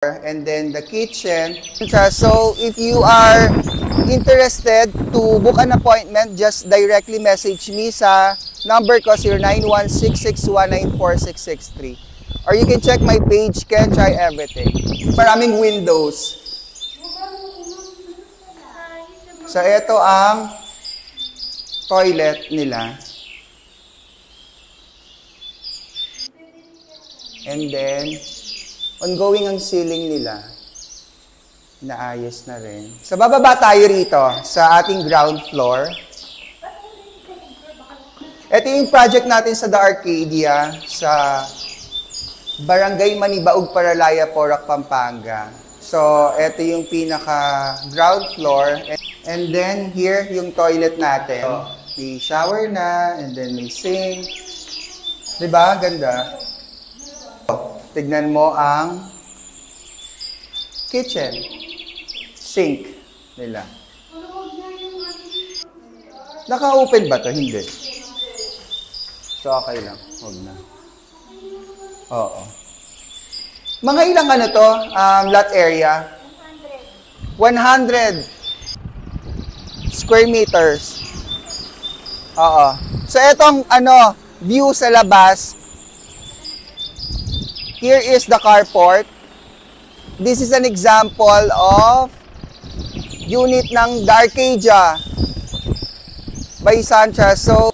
and then the kitchen. So if you are interested to book an appointment, just directly message me sa number ko 091661946663. Or you can check my page, Can Try Everything. Maraming windows. So ito ang toilet nila. And then ongoing ang ceiling nila. Naayos na rin. So, bababa tayo rito sa ating ground floor. Ito yung project natin sa The Arcadia sa Barangay Manibaog, Paralaya, Porac, Pampanga. So, ito yung pinaka-ground floor. And then, here, yung toilet natin. May shower na, and then may sink. Diba? Ganda. Tignan mo ang kitchen, sink nila. Naka-open ba to? Hindi. So, okay lang. Huwag na. Oo. Mga ilang ano to? Lot area? 100 square meters. Oo. So, itong view sa labas. Here is the carport. This is an example of unit ng The Arcadia by Sanchez. So,